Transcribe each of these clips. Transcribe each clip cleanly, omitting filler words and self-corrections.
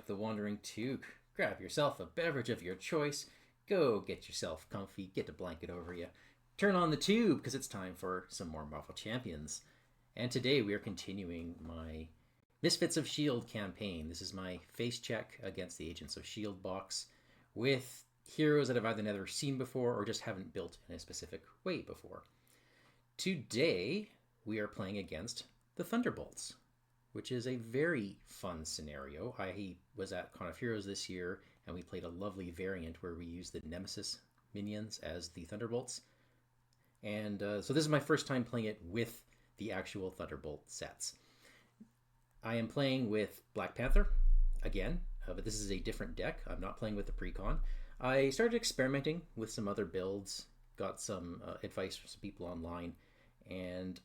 Mike the WanderingTook. Grab yourself a beverage of your choice, go get yourself comfy, get a blanket over you, turn on the tube because it's time for some more Marvel Champions. And today we are continuing my Misfits of S.H.I.E.L.D. campaign. This is my face check against the Agents of S.H.I.E.L.D. box with heroes that I've either never seen before or just haven't built in a specific way before. Today we are playing against the Thunderbolts, which is a very fun scenario. I was at Con of Heroes this year, and we played a lovely variant where we used the Nemesis minions as the Thunderbolts. And so this is my first time playing it with the actual Thunderbolt sets. I am playing with Black Panther, again, but this is a different deck. I'm not playing with the Precon. I started experimenting with some other builds, got some advice from some people online, and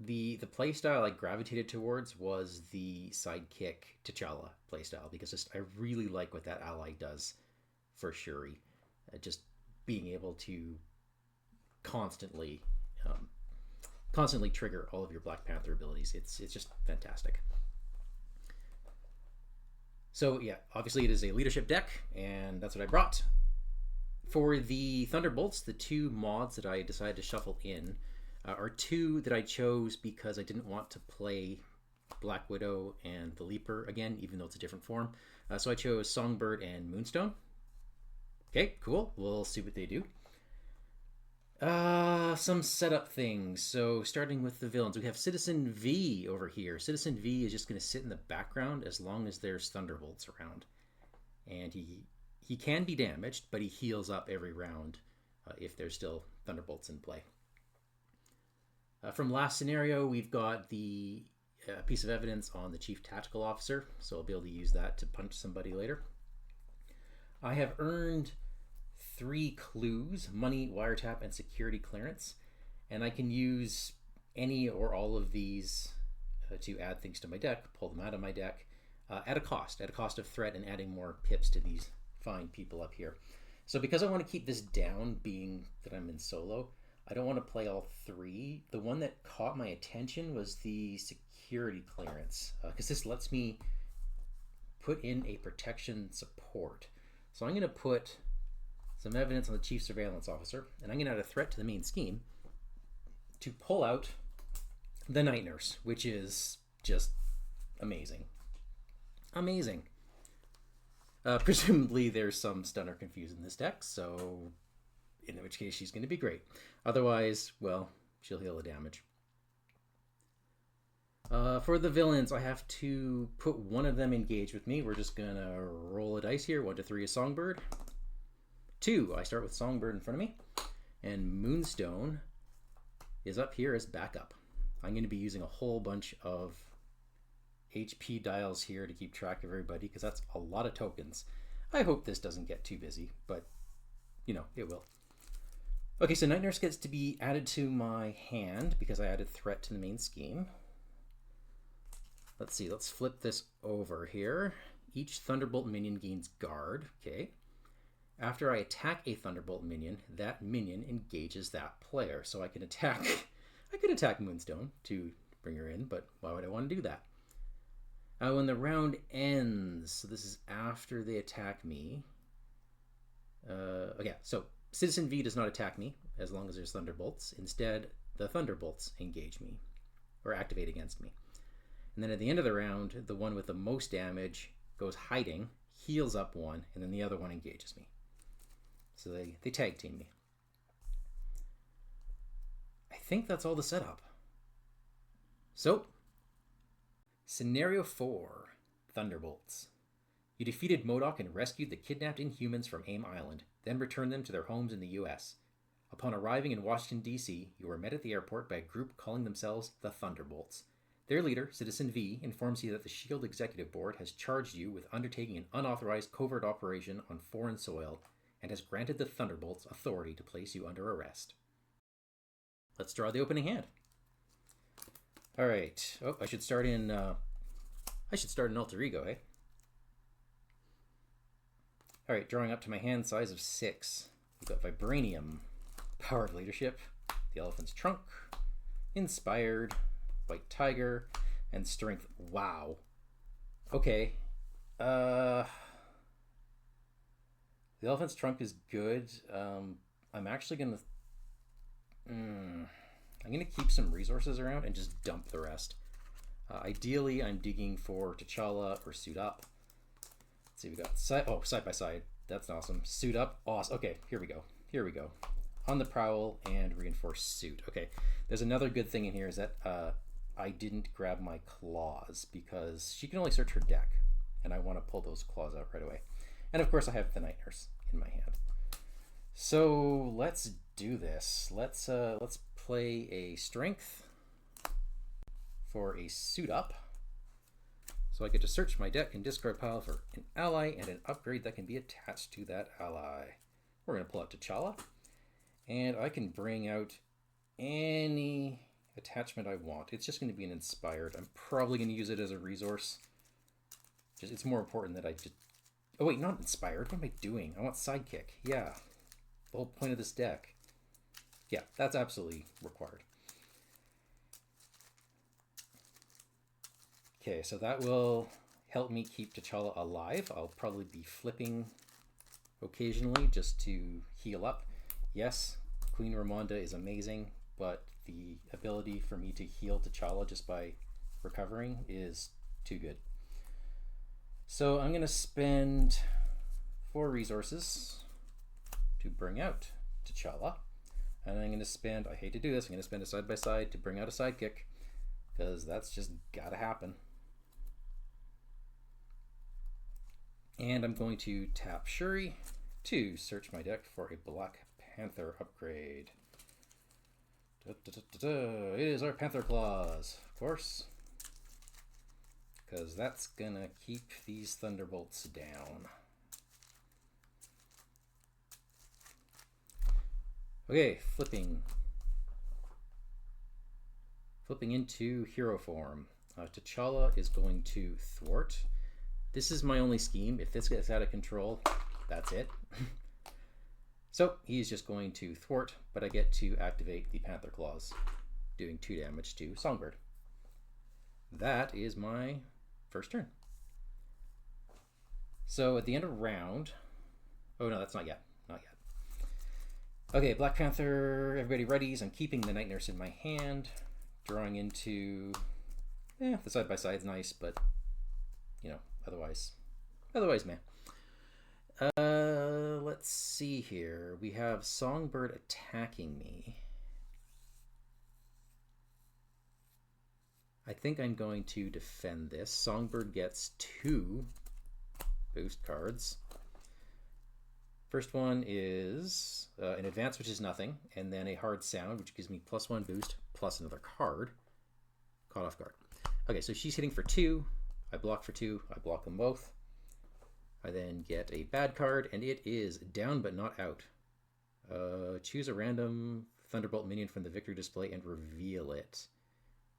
the playstyle I gravitated towards was the sidekick T'Challa playstyle because I really like what that ally does for Shuri. Just being able to constantly trigger all of your Black Panther abilities. It's just fantastic. So yeah, obviously it is a leadership deck, and that's what I brought. For the Thunderbolts, the two mods that I decided to shuffle in are two that I chose because I didn't want to play Black Widow and the Leaper again, even though it's a different form. So I chose Songbird and Moonstone. Okay, cool. We'll see what they do. Some setup things. So starting with the villains, we have Citizen V over here. Citizen V is just going to sit in the background as long as there's Thunderbolts around. And he can be damaged, but he heals up every round if there's still Thunderbolts in play. From last scenario, we've got the piece of evidence on the Chief Tactical Officer, so I'll be able to use that to punch somebody later. I have earned 3 clues: money, wiretap, and security clearance, and I can use any or all of these to add things to my deck, pull them out of my deck, at a cost of threat, and adding more pips to these fine people up here. So because I want to keep this down, being that I'm in solo, I don't want to play all 3. The one that caught my attention was the security clearance, because this lets me put in a protection support. So I'm going to put some evidence on the Chief Surveillance Officer, and I'm going to add a threat to the main scheme to pull out the Night Nurse, which is just amazing. Amazing. Presumably there's some stun or confuse in this deck, so in which case she's going to be great. Otherwise, well, she'll heal the damage. For the villains, I have to put one of them engaged with me. We're just going to roll a dice here. 1 to 3 is Songbird. 2, I start with Songbird in front of me. And Moonstone is up here as backup. I'm going to be using a whole bunch of HP dials here to keep track of everybody because that's a lot of tokens. I hope this doesn't get too busy, but you know, it will. Okay, so Night Nurse gets to be added to my hand because I added threat to the main scheme. Let's see, let's flip this over here. Each Thunderbolt minion gains guard, okay. After I attack a Thunderbolt minion, that minion engages that player. So I could attack Moonstone to bring her in, but why would I want to do that? When the round ends, so this is after they attack me. Okay, so Citizen V does not attack me as long as there's Thunderbolts. Instead, the Thunderbolts engage me or activate against me. And then at the end of the round, the one with the most damage goes hiding, heals up 1, and then the other one engages me. So they tag team me. I think that's all the setup. So, Scenario 4, Thunderbolts. You defeated MODOK and rescued the kidnapped Inhumans from AIM Island, then returned them to their homes in the U.S. Upon arriving in Washington, D.C., you were met at the airport by a group calling themselves the Thunderbolts. Their leader, Citizen V, informs you that the S.H.I.E.L.D. Executive Board has charged you with undertaking an unauthorized covert operation on foreign soil and has granted the Thunderbolts authority to place you under arrest. Let's draw the opening hand. All right. Oh, I should start in Alter Ego, eh? All right, drawing up to my hand size of 6. We've got Vibranium, Power of Leadership, the Elephant's Trunk, Inspired, White Tiger, and Strength. Wow. Okay. Uh, the elephant's trunk is good. I'm actually gonna. I'm gonna keep some resources around and just dump the rest. Ideally, I'm digging for T'Challa or Suit Up. Let's see, we got side by side. That's awesome. Suit Up, awesome. Okay, here we go. Here we go. On the prowl and reinforced suit. Okay, there's another good thing in here is that I didn't grab my claws because she can only search her deck, and I want to pull those claws out right away. And of course, I have the Night Nurse in my hand. So let's do this. Let's play a strength for a Suit Up. So I get to search my deck and discard pile for an ally and an upgrade that can be attached to that ally. We're going to pull out T'Challa, and I can bring out any attachment I want. It's just going to be an inspired. I'm probably going to use it as a resource. It's more important that I just... Oh wait, not inspired. What am I doing? I want sidekick. Yeah, the whole point of this deck. Yeah, that's absolutely required. Okay, so that will help me keep T'Challa alive. I'll probably be flipping occasionally just to heal up. Yes, Queen Ramonda is amazing, but the ability for me to heal T'Challa just by recovering is too good. So I'm going to spend 4 resources to bring out T'Challa. And I'm going to spend, I hate to do this, I'm going to spend a side by side to bring out a sidekick, because that's just got to happen. And I'm going to tap Shuri to search my deck for a Black Panther upgrade. It is our Panther Claws, of course, because that's going to keep these Thunderbolts down. Okay, flipping into hero form. T'Challa is going to thwart. This is my only scheme. If this gets out of control, that's it. So he's just going to thwart, but I get to activate the Panther Claws, doing 2 damage to Songbird. That is my first turn. So at the end of round... Oh no, that's not yet. Not yet. Okay, Black Panther, everybody readies. I'm keeping the Night Nurse in my hand. Drawing into... the side by side's nice, but, you know, otherwise, man. Let's see here. We have Songbird attacking me. I think I'm going to defend this. Songbird gets 2 boost cards. First one is an advance, which is nothing, and then a hard sound, which gives me +1 boost, plus another card. Caught off guard. Okay, so she's hitting for 2. I block for 2. I block them both. I then get a bad card, and it is down but not out. Choose a random Thunderbolt minion from the victory display and reveal it.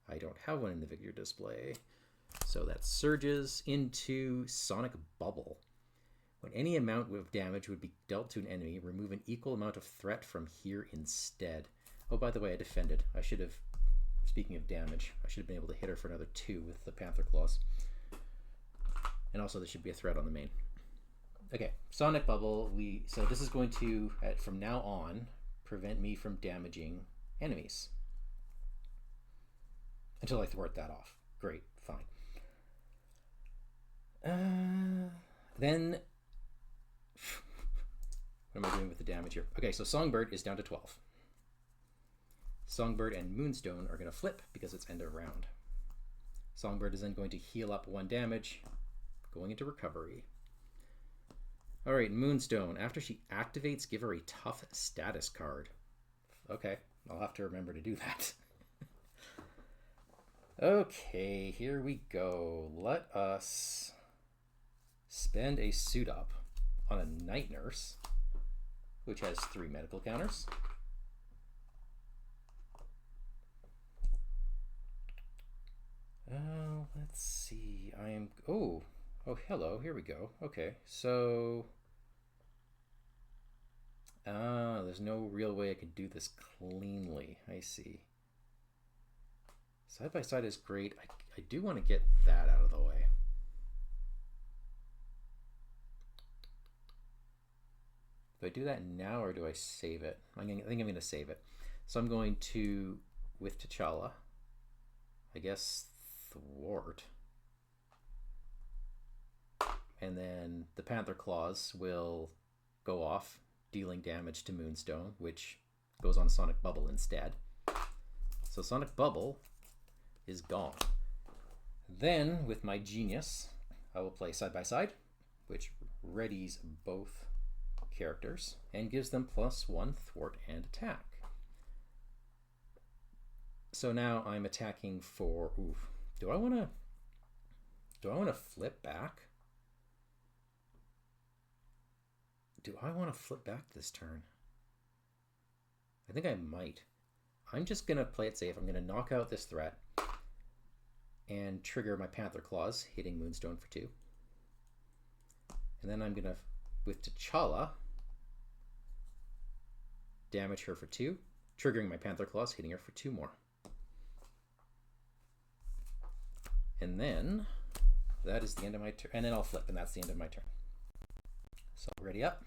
I don't have one in the victory display. So that surges into Sonic Bubble. When any amount of damage would be dealt to an enemy, remove an equal amount of threat from here instead. Oh, by the way, I defended. I should have, speaking of damage, I should have been able to hit her for another 2 with the Panther Claws. And also there should be a threat on the main. Okay, Sonic Bubble. So this is going to, from now on, prevent me from damaging enemies. Until I thwart that off. Great, fine. Then... What am I doing with the damage here? Okay, so Songbird is down to 12. Songbird and Moonstone are going to flip because it's end of round. Songbird is then going to heal up 1 damage, going into recovery. Alright, Moonstone. After she activates, give her a tough status card. Okay, I'll have to remember to do that. Okay, here we go. Let us spend a Suit Up on a Night Nurse, which has 3 medical counters. Let's see. Oh, hello. Here we go. Okay, so... there's no real way I could do this cleanly. I see. Side by side is great. I do want to get that out of the way. Do I do that now or do I save it? I think I'm going to save it. So I'm going to, with T'Challa, I guess, thwart. And then the Panther Claws will go off, dealing damage to Moonstone, which goes on Sonic Bubble instead. So Sonic Bubble is gone. Then, with my Genius, I will play Side by Side, which readies both characters and gives them +1 thwart and attack. So now I'm attacking for, oof, do I want to flip back? Do I want to flip back this turn? I think I might. I'm just going to play it safe. I'm going to knock out this threat and trigger my Panther Claws, hitting Moonstone for 2. And then I'm going to, with T'Challa, damage her for 2, triggering my Panther Claws, hitting her for 2 more. And then that is the end of my turn. And then I'll flip, and that's the end of my turn. So ready up.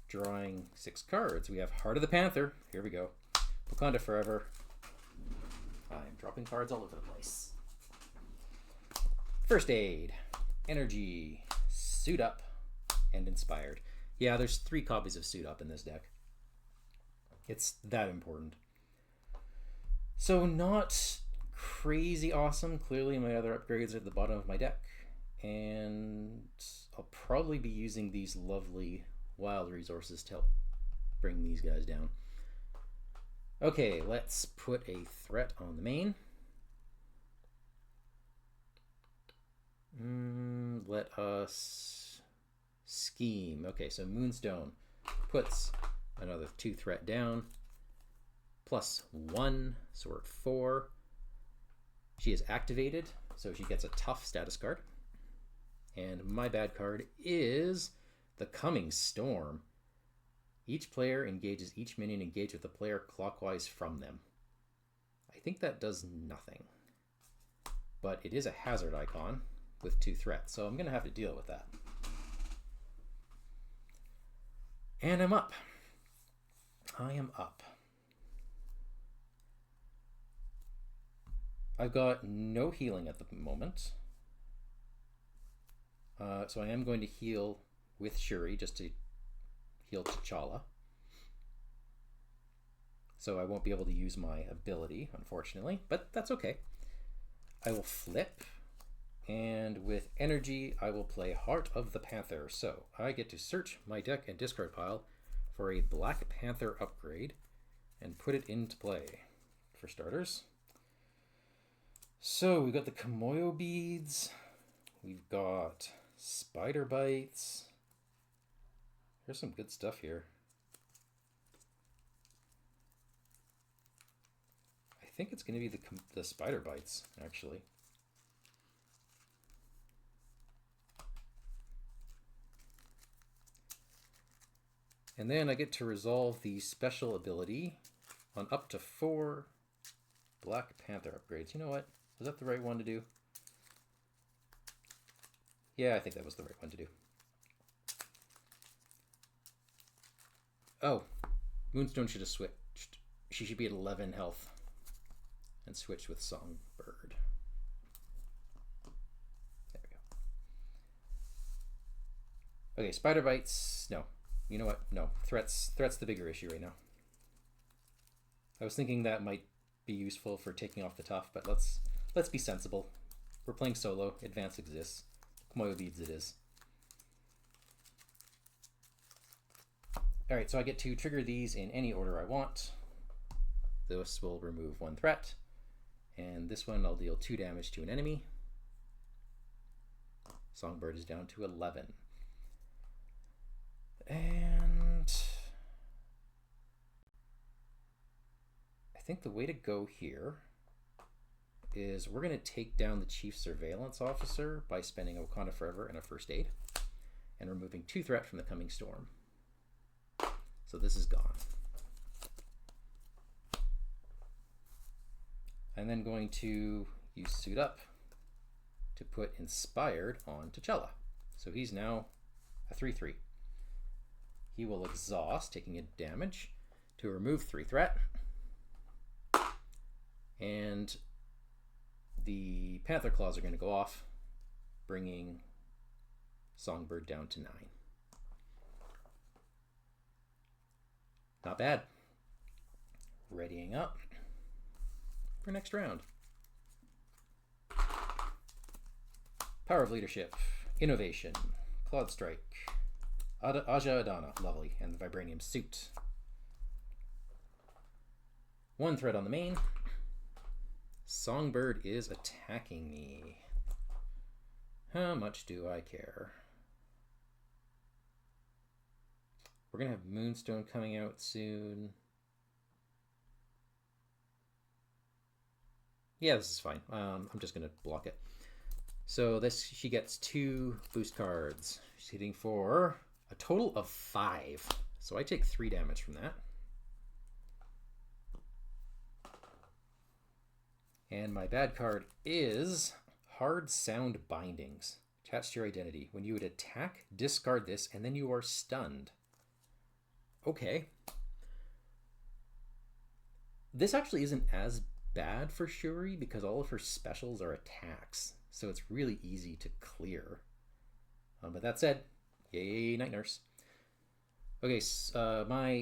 Drawing 6 cards. We have Heart of the Panther. Here we go. Wakanda Forever. I'm dropping cards all over the place. First Aid, Energy, Suit Up, and Inspired. Yeah, there's 3 copies of Suit Up in this deck. It's that important. So not crazy awesome. Clearly my other upgrades are at the bottom of my deck. And I'll probably be using these lovely wild resources to help bring these guys down. Okay, let's put a threat on the main. Let us scheme. Okay, so Moonstone puts another 2 threat down. +1, so we're at 4. She is activated, so she gets a tough status card. And my bad card is the Coming Storm. Each player engages each minion engaged with the player clockwise from them. I think that does nothing. But it is a hazard icon with 2 threats, so I'm going to have to deal with that. And I'm up. I am up. I've got no healing at the moment. So I am going to heal with Shuri just to heal T'Challa. So I won't be able to use my ability, unfortunately, but that's okay. I will flip, and with Energy, I will play Heart of the Panther. So I get to search my deck and discard pile for a Black Panther upgrade and put it into play, for starters. So we've got the Kamoyo beads, we've got spider bites. There's some good stuff here. I think it's going to be the spider bites, actually. And then I get to resolve the special ability on up to 4 Black Panther upgrades. You know what? Was that the right one to do? Yeah, I think that was the right one to do. Oh, Moonstone should have switched. She should be at 11 health and switch with Songbird. There we go. Okay, spider bites. No. You know what? No. Threats the bigger issue right now. I was thinking that might be useful for taking off the tough, but let's be sensible. We're playing solo. Advance exists. Kamoyo beads it is. Alright, so I get to trigger these in any order I want. This will remove 1 threat. And this one I'll deal 2 damage to an enemy. Songbird is down to 11. And I think the way to go here is we're going to take down the Chief Surveillance Officer by spending Wakanda Forever and a First Aid and removing 2 threat from the Coming Storm. So this is gone. I'm then going to use Suit Up to put Inspired on T'Challa. So he's now a 3/3. He will exhaust, taking a damage to remove 3 threat. And the Panther Claws are going to go off, bringing Songbird down to 9. Not bad. Readying up for next round. Power of Leadership, Innovation, Cloud Strike, Aja Adana, lovely, and the Vibranium Suit. 1 threat on the main. Songbird is attacking me. How much do I care? We're going to have Moonstone coming out soon. Yeah, this is fine. I'm just going to block it. So she gets 2 boost cards. She's hitting for a total of 5. So I take 3 damage from that. And my bad card is Hard Sound Bindings. Attached to your identity. When you would attack, discard this, and then you are stunned. Okay. This actually isn't as bad for Shuri because all of her specials are attacks. So it's really easy to clear. But that said, yay, Night Nurse. Okay,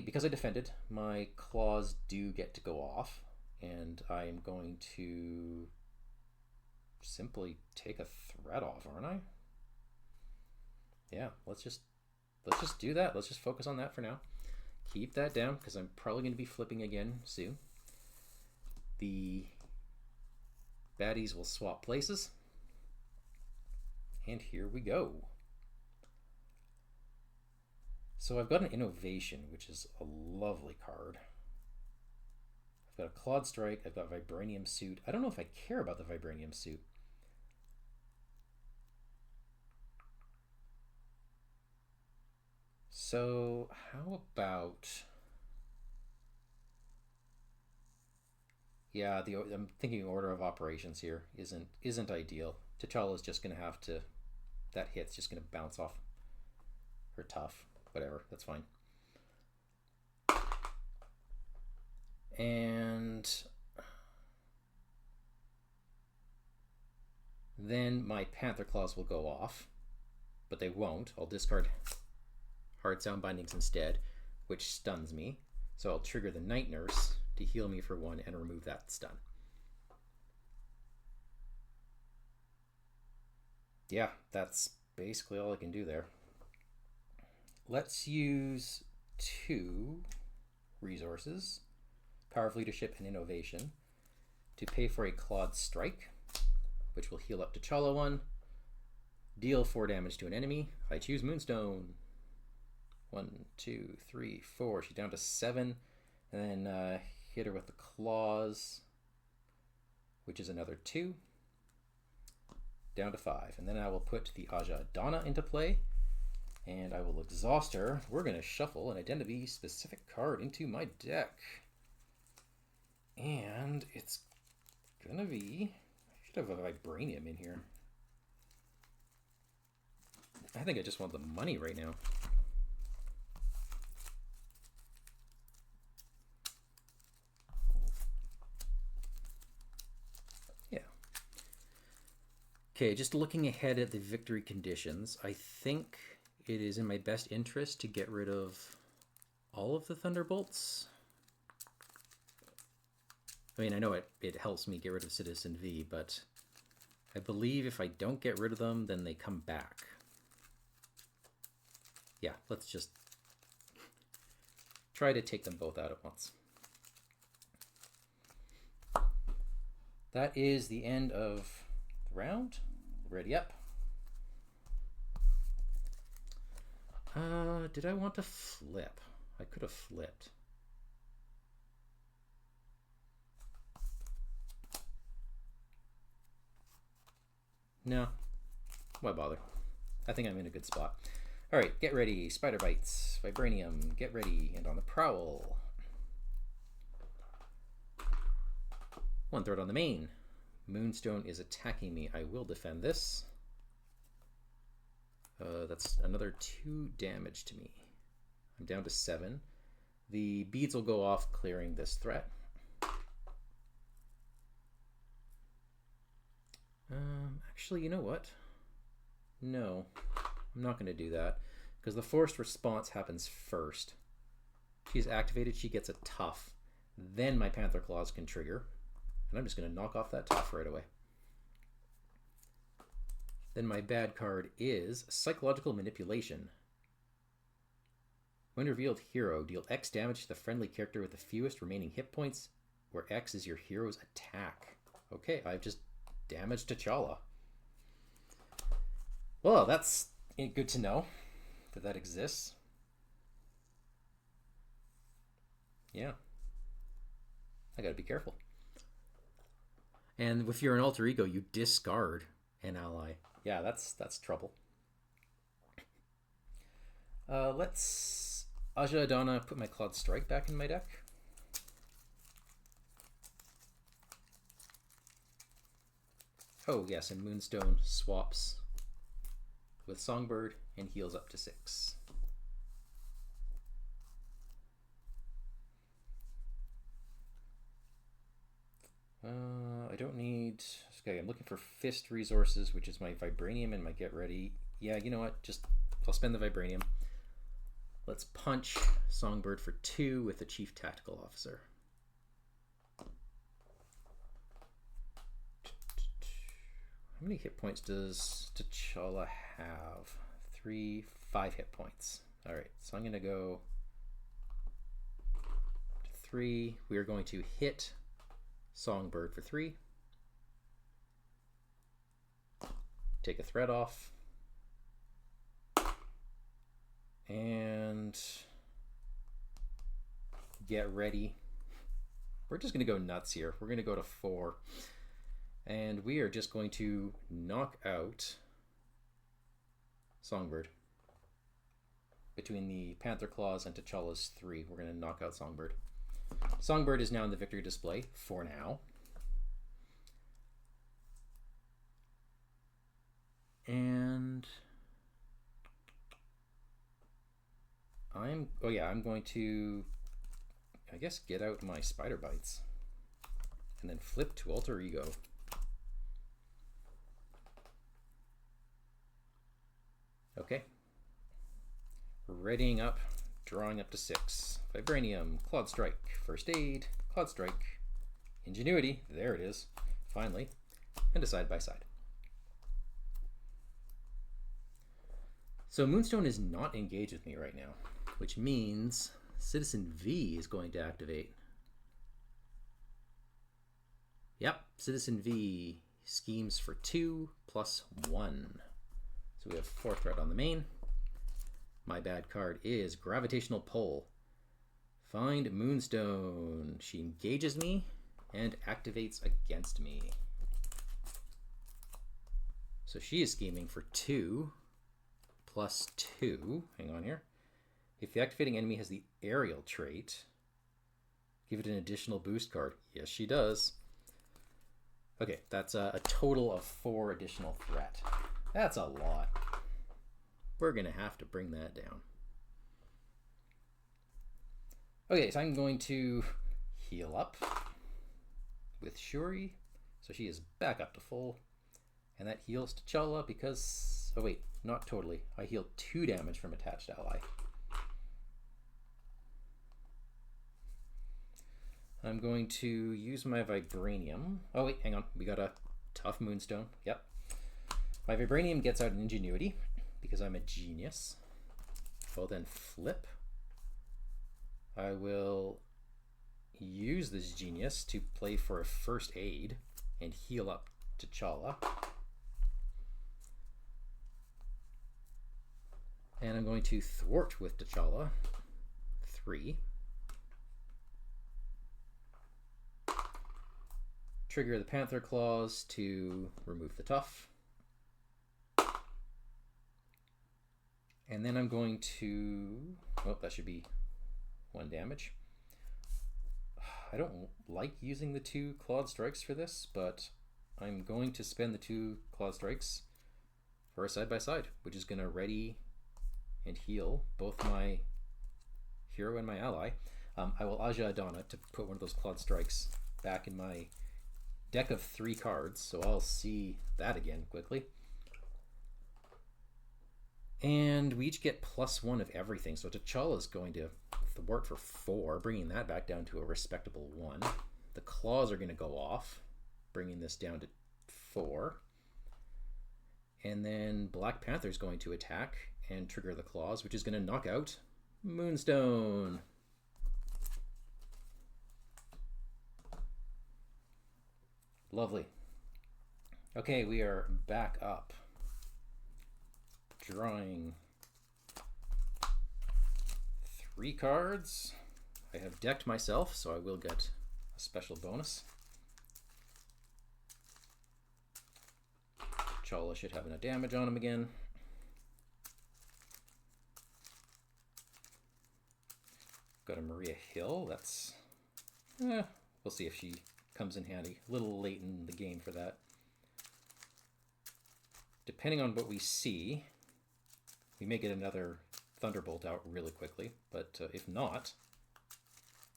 because I defended, my claws do get to go off. And I am going to simply take a threat off, aren't I? Yeah, let's just do that. Let's just focus on that for now. Keep that down because I'm probably going to be flipping again soon. The baddies will swap places. And here we go. So I've got an Innovation, which is a lovely card. I've got a Cloud Strike. I've got Vibranium Suit. I don't know if I care about the Vibranium Suit. So how about... Yeah, I'm thinking order of operations here isn't ideal. T'Challa's just going to have to... That hit's just going to bounce off her tough. Whatever, that's fine. And then my Panther Claws will go off, but they won't. I'll discard Hard Sound Bindings instead, which stuns me. So I'll trigger the Night Nurse to heal me for 1 and remove that stun. Yeah, that's basically all I can do there. Let's use 2 resources, Power of Leadership and Innovation, to pay for a Cloud Strike, which will heal up T'Challa 1, deal 4 damage to an enemy. I choose Moonstone. 1, 2, 3, 4. She's down to 7. And then hit her with the claws, which is another 2. Down to 5. And then I will put the Aja Adana into play. And I will exhaust her. We're going to shuffle an identity-specific card into my deck. And it's going to be... I should have a Vibranium in here. I think I just want the money right now. Yeah. Okay, just looking ahead at the victory conditions, I think it is in my best interest to get rid of all of the Thunderbolts. I mean, I know it helps me get rid of Citizen V, but I believe if I don't get rid of them, then they come back. Yeah, let's just try to take them both out at once. That is the end of the round. Ready up. Did I want to flip? I could have flipped. No, why bother? I think I'm in a good spot. All right, get ready. Spider Bites, Vibranium, get ready, and on the prowl. 1 threat on the main. Moonstone is attacking me. I will defend this. That's another 2 damage to me. I'm down to 7. The beads will go off, clearing this threat. Actually, you know what? No, I'm not going to do that because the forced response happens first. She's activated, she gets a tough. Then my Panther Claws can trigger, and I'm just going to knock off that tough right away. Then my bad card is Psychological Manipulation. When revealed hero, deal X damage to the friendly character with the fewest remaining hit points, where X is your hero's attack. Okay, I've just damaged T'Challa. Well, that's good to know that exists. Yeah. I gotta be careful. And if you're an alter ego, you discard an ally. Yeah, that's trouble. Let's Aja Adana put my Clawed Strike back in my deck. Oh yes, and Moonstone swaps with Songbird and heals up to 6. I don't need... Okay, I'm looking for Fist resources, which is my Vibranium and my Get Ready. Yeah, you know what? I'll spend the Vibranium. Let's punch Songbird for 2 with the Chief Tactical Officer. How many hit points does T'Challa have? 5 hit points. Alright, so I'm going to go to 3. We are going to hit Songbird for 3. Take a threat off. And get ready. We're just going to go nuts here. We're going to go to 4. And we are just going to knock out Songbird. Between the Panther Claws and T'Challa's 3, we're going to knock out Songbird. Songbird is now in the victory display for now. And I'm going to, I guess, get out my Spider Bites and then flip to Alter Ego. Okay. Readying up, drawing up to 6. Vibranium, Clawed Strike, First Aid, Clawed Strike, Ingenuity, there it is, finally, and a side by side. So Moonstone is not engaged with me right now, which means Citizen V is going to activate. Yep, Citizen V schemes for 2 plus 1. So we have 4 threat on the main. My bad card is Gravitational Pull. Find Moonstone. She engages me and activates against me. So she is scheming for 2 plus 2. Hang on here. If the activating enemy has the aerial trait, give it an additional boost card. Yes, she does. Okay, that's a total of 4 additional threat. That's a lot. We're going to have to bring that down. Okay, so I'm going to heal up with Shuri. So she is back up to full. And that heals T'Challa because... Oh wait, not totally. I healed 2 damage from attached ally. I'm going to use my Vibranium. Oh wait, hang on. We got a tough Moonstone. Yep. My Vibranium gets out an Ingenuity because I'm a genius. I'll then flip. I will use this genius to play for a First Aid and heal up T'Challa. And I'm going to thwart with T'Challa. 3. Trigger the Panther Claws to remove the tough. And then I'm going to... Oh, that should be 1 damage. I don't like using the 2 Clawed Strikes for this, but I'm going to spend the 2 Clawed Strikes for a side-by-side, which is going to ready and heal both my hero and my ally. I will Aja Adana to put one of those Clawed Strikes back in my deck of 3 cards, so I'll see that again quickly. And we each get +1 of everything, so T'Challa is going to thwart for 4, bringing that back down to a respectable 1. The claws are going to go off, bringing this down to 4. And then Black Panther is going to attack and trigger the claws, which is going to knock out Moonstone. Lovely. Okay, we are back up. Drawing 3 cards. I have decked myself, so I will get a special bonus. T'Challa should have enough damage on him again. Got a Maria Hill. That's... we'll see if she comes in handy. A little late in the game for that. Depending on what we see, we may get another Thunderbolt out really quickly, but if not,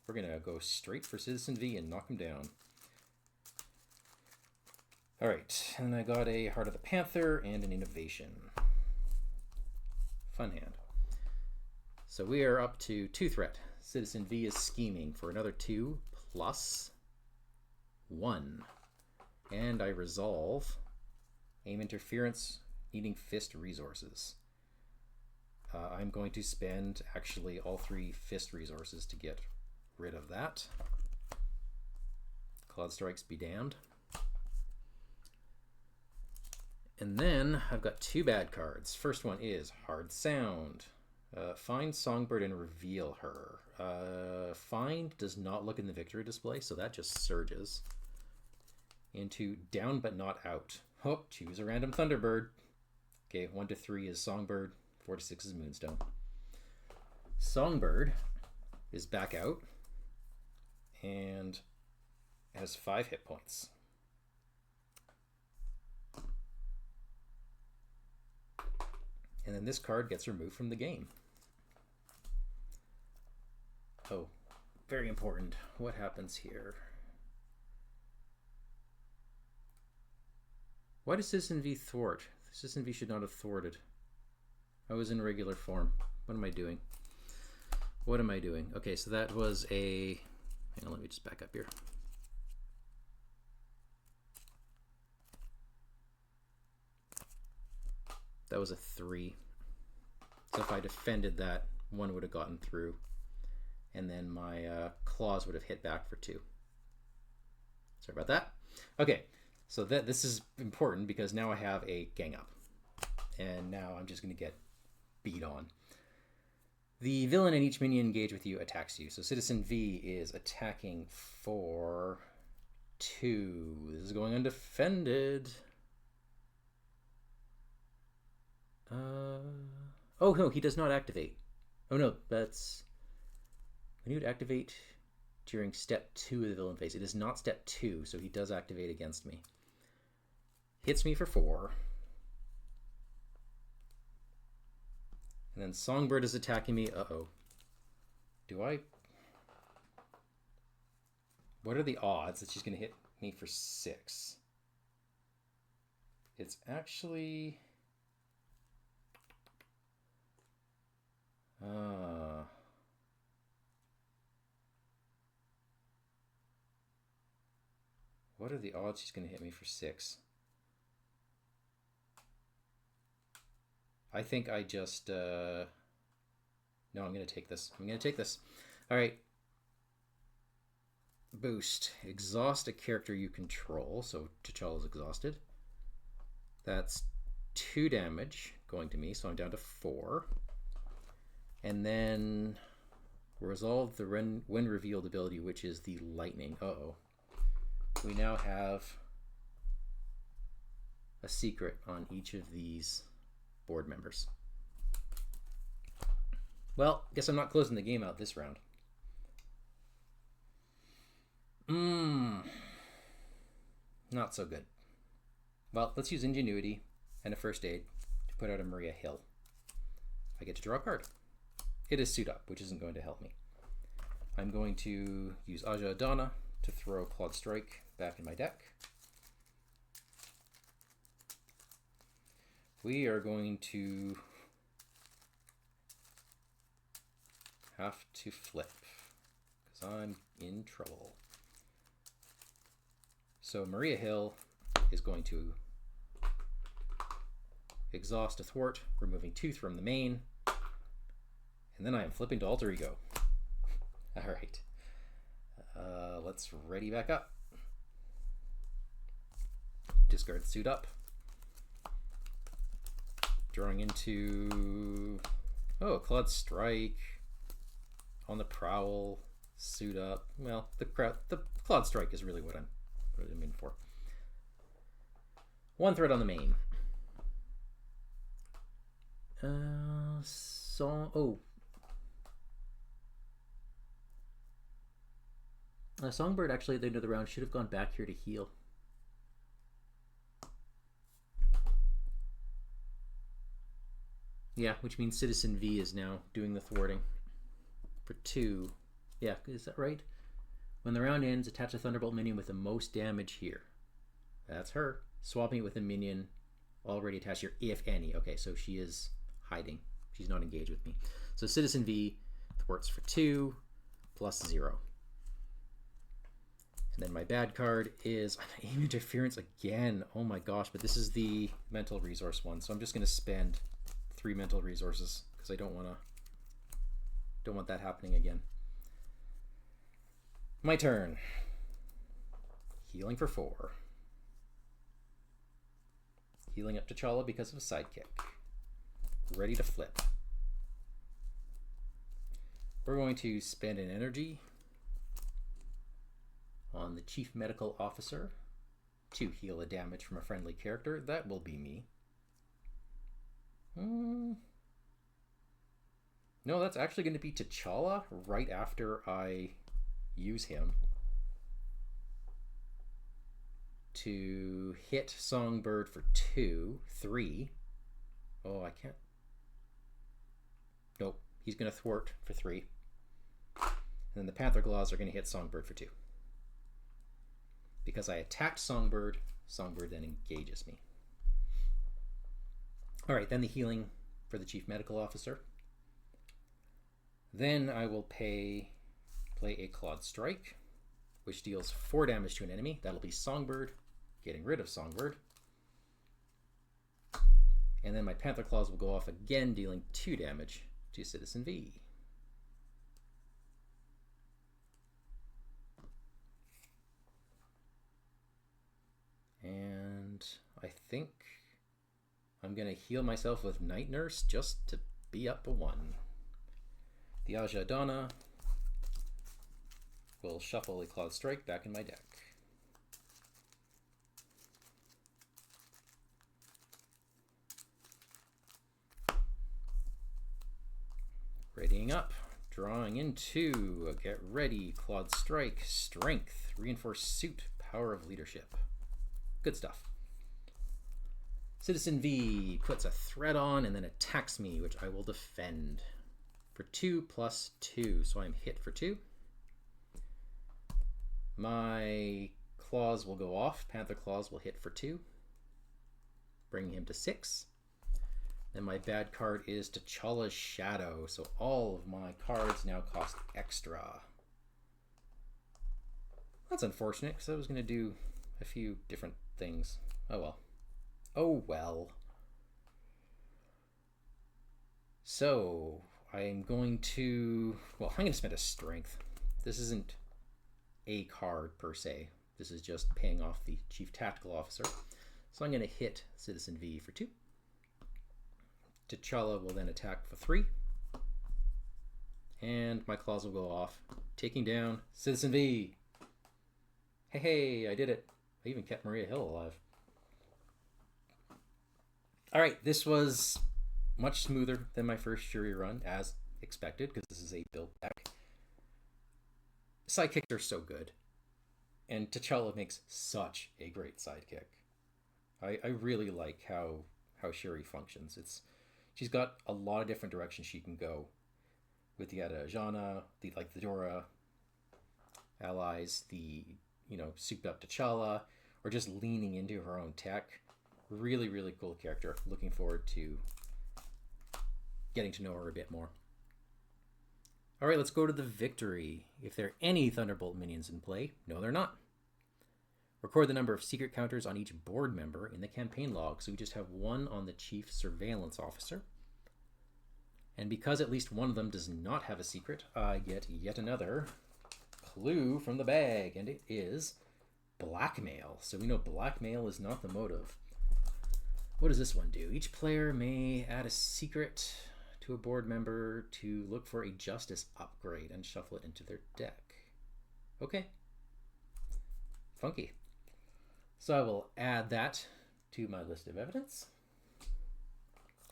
we're going to go straight for Citizen V and knock him down. Alright, and I got a Heart of the Panther and an Innovation. Fun hand. So we are up to 2 threat. Citizen V is scheming for another 2 +1. And I resolve Aim Interference, needing Fist resources. I'm going to spend actually all 3 Fist resources to get rid of that. Clawed Strikes be damned. And then I've got 2 bad cards. First one is Hard Sound. Find Songbird and reveal her. Find does not look in the victory display, so that just surges into Down but not out. Oh, choose a random Thunderbird. Okay, 1 to 3 is Songbird, 4 to 6 is Moonstone. Songbird is back out and has 5 hit points. And then this card gets removed from the game. Oh, very important. What happens here? Why does Citizen V thwart? Citizen V should not have thwarted. I was in regular form. What am I doing? What am I doing? Okay, so that was a... Hang on, let me just back up here. That was a 3. So if I defended that, 1 would have gotten through. And then my claws would have hit back for 2. Sorry about that. Okay, so this is important because now I have a gang up. And now I'm just going to get beat on. The villain and each minion engaged with you attacks you. So Citizen V is attacking for 2. This is going undefended. Oh no, he does not activate. Oh no, that's... When you would activate during step 2 of the villain phase. It is not step 2, so he does activate against me. Hits me for 4. And then Songbird is attacking me. Uh-oh. Do I... What are the odds that she's going to hit me for 6? It's actually... What are the odds she's going to hit me for 6? I think I just... No, I'm going to take this. I'm going to take this. All right. Boost. Exhaust a character you control. So T'Challa is exhausted. That's 2 damage going to me, so I'm down to 4. And then resolve the when revealed ability, which is the lightning. Uh-oh. We now have a secret on each of these board members. Well, guess I'm not closing the game out this round. Not so good. Well, let's use Ingenuity and a First Aid to put out a Maria Hill. I get to draw a card. it is suit up, which isn't going to help me. I'm going to use Aja Adana to throw Clawed Strike back in my deck. We are going to have to flip because I'm in trouble. So Maria Hill is going to exhaust a thwart, removing 2 from the main, and then I am flipping to Alter Ego. All right, let's ready back up. Discard suit up. Drawing into, Clawed Strike on the prowl, suit up. Well, the Clawed Strike is really what I'm in for. 1 threat on the main. Songbird actually at the end of the round should have gone back here to heal. Yeah, which means Citizen V is now doing the thwarting for 2. Yeah, is that right? When the round ends, attach a Thunderbolt minion with the most damage here. That's her. Swapping it with a minion already attached here, if any. Okay, so she is hiding. She's not engaged with me. So Citizen V thwarts for 2 plus 0. And then my bad card is Aim Interference again. Oh my gosh, but this is the mental resource one. So I'm just going to spend 3 mental resources because I don't want that happening again. My turn. Healing for 4. Healing up T'Challa because of a sidekick. Ready to flip. We're going to spend an energy on the Chief Medical Officer to heal a damage from a friendly character. That will be me. No, that's actually going to be T'Challa right after I use him to hit Songbird for 3. Oh, I can't. Nope, he's going to thwart for 3. And then the Panther Claws are going to hit Songbird for 2. Because I attacked Songbird, Songbird then engages me. All right, then the healing for the Chief Medical Officer. Then I will play a Clawed Strike, which deals 4 damage to an enemy. That'll be Songbird, getting rid of Songbird. And then my Panther Claws will go off again, dealing 2 damage to Citizen V. And I think I'm going to heal myself with Night Nurse just to be up a 1. The Aja Adana will shuffle a Clawed Strike back in my deck. Readying up, drawing into a Get Ready, Clawed Strike, Strength, Reinforced Suit, Power of Leadership. Good stuff. Citizen V puts a threat on and then attacks me, which I will defend for 2 plus 2. So I'm hit for 2. My claws will go off. Panther Claws will hit for 2, bringing him to 6. Then my bad card is T'Challa's Shadow. So all of my cards now cost extra. That's unfortunate because I was going to do a few different things. Oh well. Oh well. So I'm going to, I'm going to spend a strength. This isn't a card per se. This is just paying off the Chief Tactical Officer. So I'm going to hit Citizen V for 2. T'Challa will then attack for 3. And my claws will go off, taking down Citizen V. Hey, I did it. I even kept Maria Hill alive. All right, this was much smoother than my first Shuri run, as expected, because this is a built deck. Sidekicks are so good, and T'Challa makes such a great sidekick. I really like how Shuri functions. She's got a lot of different directions she can go, with the Jana, the Dora allies, the souped up T'Challa, or just leaning into her own tech. Really, really cool character. Looking forward to getting to know her a bit more. All right, let's go to the victory. If there are any Thunderbolt minions in play, no, they're not. Record the number of secret counters on each board member in the campaign log, so we just have one on the Chief Surveillance Officer. And because at least one of them does not have a secret, I get yet another clue from the bag, and it is blackmail. So we know blackmail is not the motive. What does this one do? Each player may add a secret to a board member to look for a justice upgrade and shuffle it into their deck. Okay. Funky. So I will add that to my list of evidence,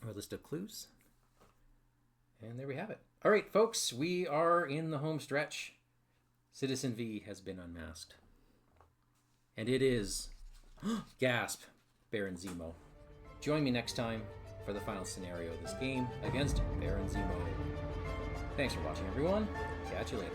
or list of clues. And there we have it. All right, folks, we are in the home stretch. Citizen V has been unmasked. And it is, gasp, Baron Zemo. Join me next time for the final scenario of this game against Baron Zemo. Thanks for watching, everyone. Catch you later.